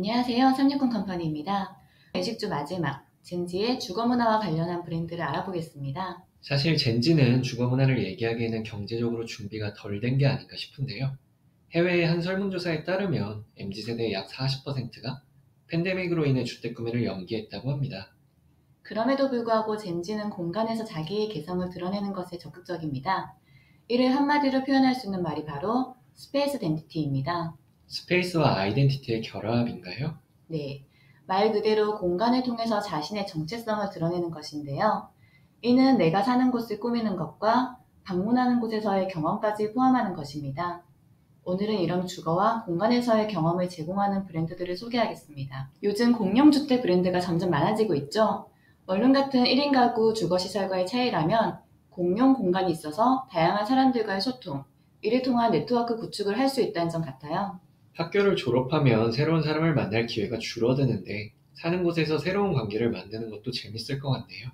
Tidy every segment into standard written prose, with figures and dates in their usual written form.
안녕하세요. 360 컴퍼니입니다. 외식주 마지막, 젠지의 주거문화와 관련한 브랜드를 알아보겠습니다. 사실 젠지는 주거 문화를 얘기하기에는 경제적으로 준비가 덜 된 게 아닌가 싶은데요. 해외의 한 설문조사에 따르면 MZ세대의 약 40%가 팬데믹으로 인해 주택 구매를 연기했다고 합니다. 그럼에도 불구하고 젠지는 공간에서 자기의 개성을 드러내는 것에 적극적입니다. 이를 한마디로 표현할 수 있는 말이 바로 스페이스 덴티티입니다. 스페이스와 아이덴티티의 결합인가요? 네, 말 그대로 공간을 통해서 자신의 정체성을 드러내는 것인데요. 이는 내가 사는 곳을 꾸미는 것과 방문하는 곳에서의 경험까지 포함하는 것입니다. 오늘은 이런 주거와 공간에서의 경험을 제공하는 브랜드들을 소개하겠습니다. 요즘 공용주택 브랜드가 점점 많아지고 있죠. 원룸 같은 1인 가구 주거시설과의 차이라면 공용 공간이 있어서 다양한 사람들과의 소통, 이를 통한 네트워크 구축을 할 수 있다는 점 같아요. 학교를 졸업하면 새로운 사람을 만날 기회가 줄어드는데 사는 곳에서 새로운 관계를 만드는 것도 재밌을 것 같네요.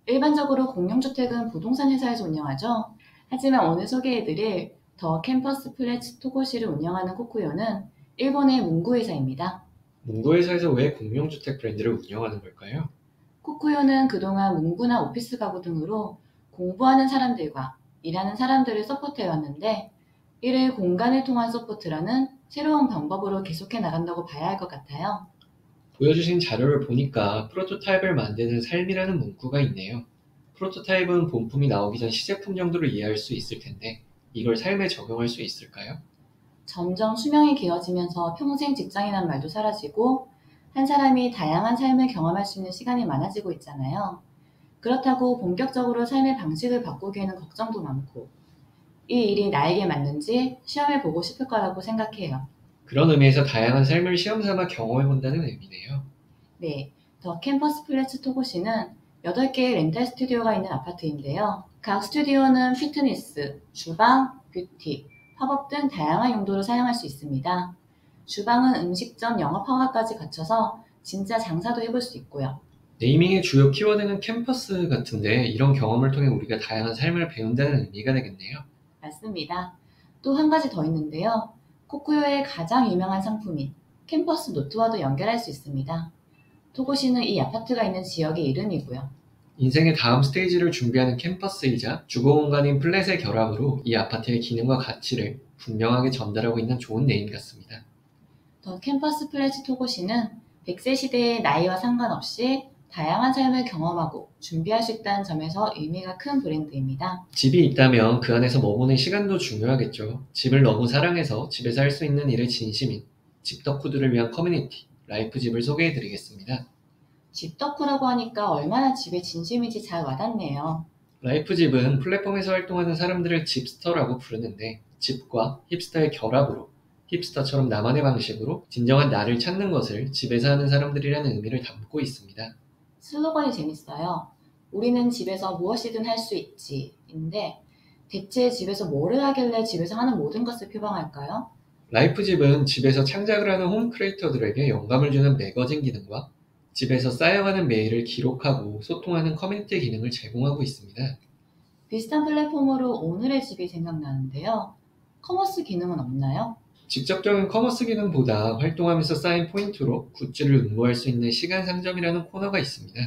일반적으로 공용주택은 부동산 회사에서 운영하죠. 하지만 오늘 소개해드릴 더 캠퍼스 플랫 토고시를 운영하는 코쿠요는 일본의 문구회사입니다. 문구회사에서 왜 공용주택 브랜드를 운영하는 걸까요? 코쿠요는 그동안 문구나 오피스 가구 등으로 공부하는 사람들과 일하는 사람들을 서포트해왔는데, 이를 공간을 통한 서포트라는 새로운 방법으로 계속해 나간다고 봐야 할 것 같아요. 보여주신 자료를 보니까 프로토타입을 만드는 삶이라는 문구가 있네요. 프로토타입은 본품이 나오기 전 시제품 정도로 이해할 수 있을 텐데 이걸 삶에 적용할 수 있을까요? 점점 수명이 길어지면서 평생 직장이란 말도 사라지고 한 사람이 다양한 삶을 경험할 수 있는 시간이 많아지고 있잖아요. 그렇다고 본격적으로 삶의 방식을 바꾸기에는 걱정도 많고, 이 일이 나에게 맞는지 시험해 보고 싶을 거라고 생각해요. 그런 의미에서 다양한 삶을 시험 삼아 경험해 본다는 의미네요. 네, 더 캠퍼스 플랫츠 토고시는 8개의 렌탈 스튜디오가 있는 아파트인데요. 각 스튜디오는 피트니스, 주방, 뷰티, 팝업 등 다양한 용도로 사용할 수 있습니다. 주방은 음식점 영업 허가까지 거쳐서 진짜 장사도 해볼 수 있고요. 네이밍의 주요 키워드는 캠퍼스 같은데 이런 경험을 통해 우리가 다양한 삶을 배운다는 의미가 되겠네요. 맞습니다. 또 한 가지 더 있는데요. 코쿠요의 가장 유명한 상품인 캠퍼스 노트와도 연결할 수 있습니다. 토고시는 이 아파트가 있는 지역의 이름이고요. 인생의 다음 스테이지를 준비하는 캠퍼스이자 주거 공간인 플랫의 결합으로 이 아파트의 기능과 가치를 분명하게 전달하고 있는 좋은 네임 같습니다. 더 캠퍼스 플래시 토고시는 100세 시대의 나이와 상관없이 다양한 삶을 경험하고 준비할 수 있다는 점에서 의미가 큰 브랜드입니다. 집이 있다면 그 안에서 머무는 시간도 중요하겠죠. 집을 너무 사랑해서 집에서 할 수 있는 일에 진심인 집 덕후들을 위한 커뮤니티, 라이프집을 소개해드리겠습니다. 집 덕후라고 하니까 얼마나 집에 진심인지 잘 와닿네요. 라이프집은 플랫폼에서 활동하는 사람들을 집스터라고 부르는데 집과 힙스터의 결합으로 힙스터처럼 나만의 방식으로 진정한 나를 찾는 것을 집에서 하는 사람들이라는 의미를 담고 있습니다. 슬로건이 재밌어요. 우리는 집에서 무엇이든 할 수 있지 인데, 대체 집에서 뭐를 하길래 집에서 하는 모든 것을 표방할까요? 라이프집은 집에서 창작을 하는 홈 크리에이터들에게 영감을 주는 매거진 기능과 집에서 쌓여가는 메일을 기록하고 소통하는 커뮤니티 기능을 제공하고 있습니다. 비슷한 플랫폼으로 오늘의 집이 생각나는데요. 커머스 기능은 없나요? 직접적인 커머스 기능보다 활동하면서 쌓인 포인트로 굿즈를 응모할 수 있는 시간 상점이라는 코너가 있습니다.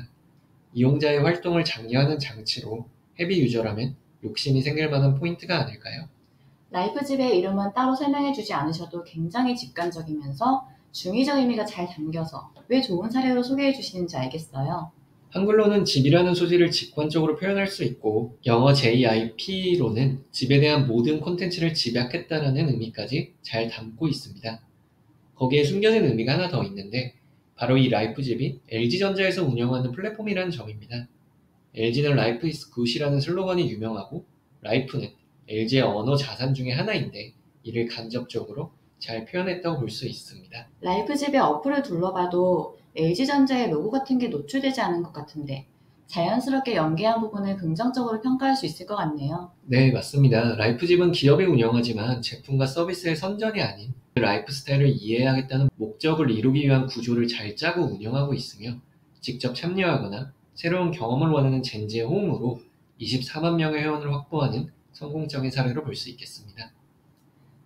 이용자의 활동을 장려하는 장치로 헤비 유저라면 욕심이 생길 만한 포인트가 아닐까요? 라이프집의 이름은 따로 설명해주지 않으셔도 굉장히 직관적이면서 중의적 의미가 잘 담겨서 왜 좋은 사례로 소개해주시는지 알겠어요. 한글로는 집이라는 소재를 직관적으로 표현할 수 있고 영어 JIP로는 집에 대한 모든 콘텐츠를 집약했다는 의미까지 잘 담고 있습니다. 거기에 숨겨진 의미가 하나 더 있는데 바로 이 라이프집이 LG전자에서 운영하는 플랫폼이라는 점입니다. LG는 Life is Good이라는 슬로건이 유명하고 라이프는 LG의 언어 자산 중에 하나인데 이를 간접적으로 잘 표현했다고 볼 수 있습니다. 라이프집의 어플을 둘러봐도 LG전자의 로고 같은 게 노출되지 않은 것 같은데 자연스럽게 연계한 부분을 긍정적으로 평가할 수 있을 것 같네요. 네, 맞습니다. 라이프집은 기업이 운영하지만 제품과 서비스의 선전이 아닌 라이프 스타일을 이해하겠다는 목적을 이루기 위한 구조를 잘 짜고 운영하고 있으며 직접 참여하거나 새로운 경험을 원하는 젠지의 호응으로 24만 명의 회원을 확보하는 성공적인 사례로 볼 수 있겠습니다.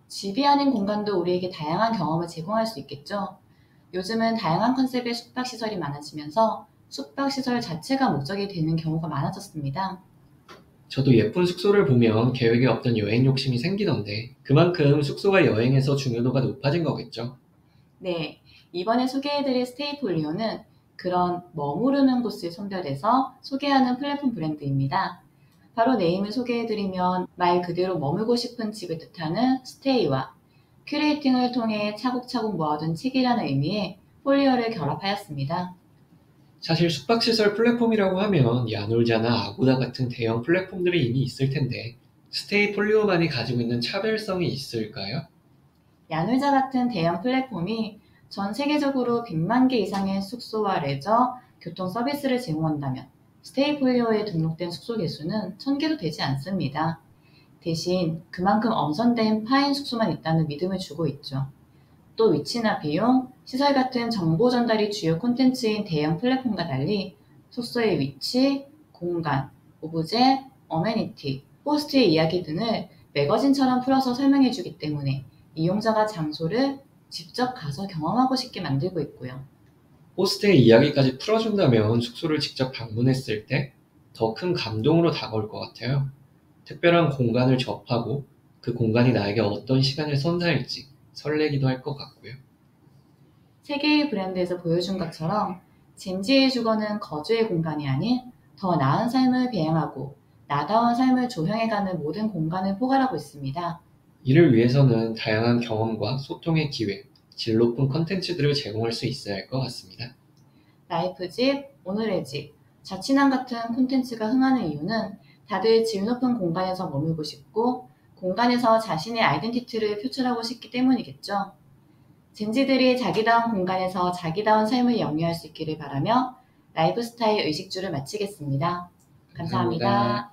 집이 아닌 공간도 우리에게 다양한 경험을 제공할 수 있겠죠. 요즘은 다양한 컨셉의 숙박시설이 많아지면서 숙박시설 자체가 목적이 되는 경우가 많아졌습니다. 저도 예쁜 숙소를 보면 계획에 없던 여행 욕심이 생기던데 그만큼 숙소가 여행에서 중요도가 높아진 거겠죠? 네, 이번에 소개해드릴 스테이폴리오는 그런 머무르는 곳을 선별해서 소개하는 플랫폼 브랜드입니다. 바로 네임을 소개해드리면 말 그대로 머물고 싶은 집을 뜻하는 스테이와 큐레이팅을 통해 차곡차곡 모아둔 책이라는 의미의 폴리오를 결합하였습니다. 사실 숙박시설 플랫폼이라고 하면 야놀자나 아고다 같은 대형 플랫폼들이 이미 있을 텐데 스테이 폴리오만이 가지고 있는 차별성이 있을까요? 야놀자 같은 대형 플랫폼이 전 세계적으로 100만 개 이상의 숙소와 레저, 교통 서비스를 제공한다면 스테이폴리오에 등록된 숙소 개수는 1000개도 되지 않습니다. 대신 그만큼 엄선된 파인 숙소만 있다는 믿음을 주고 있죠. 또 위치나 비용, 시설 같은 정보 전달이 주요 콘텐츠인 대형 플랫폼과 달리 숙소의 위치, 공간, 오브제, 어메니티, 호스트의 이야기 등을 매거진처럼 풀어서 설명해주기 때문에 이용자가 장소를 직접 가서 경험하고 싶게 만들고 있고요. 호스트의 이야기까지 풀어준다면 숙소를 직접 방문했을 때 더 큰 감동으로 다가올 것 같아요. 특별한 공간을 접하고 그 공간이 나에게 어떤 시간을 선사할지 설레기도 할 것 같고요. 세계의 브랜드에서 보여준 것처럼 젠지의 주거는 거주의 공간이 아닌 더 나은 삶을 배양하고 나다운 삶을 조형해가는 모든 공간을 포괄하고 있습니다. 이를 위해서는 다양한 경험과 소통의 기회, 질 높은 컨텐츠들을 제공할 수 있어야 할 것 같습니다. 라이프집, 오늘의 집, 자취남 같은 콘텐츠가 흥하는 이유는 다들 질 높은 공간에서 머물고 싶고 공간에서 자신의 아이덴티티를 표출하고 싶기 때문이겠죠. 젠지들이 자기다운 공간에서 자기다운 삶을 영위할 수 있기를 바라며 라이프스타일 의식주를 마치겠습니다. 감사합니다. 감사합니다.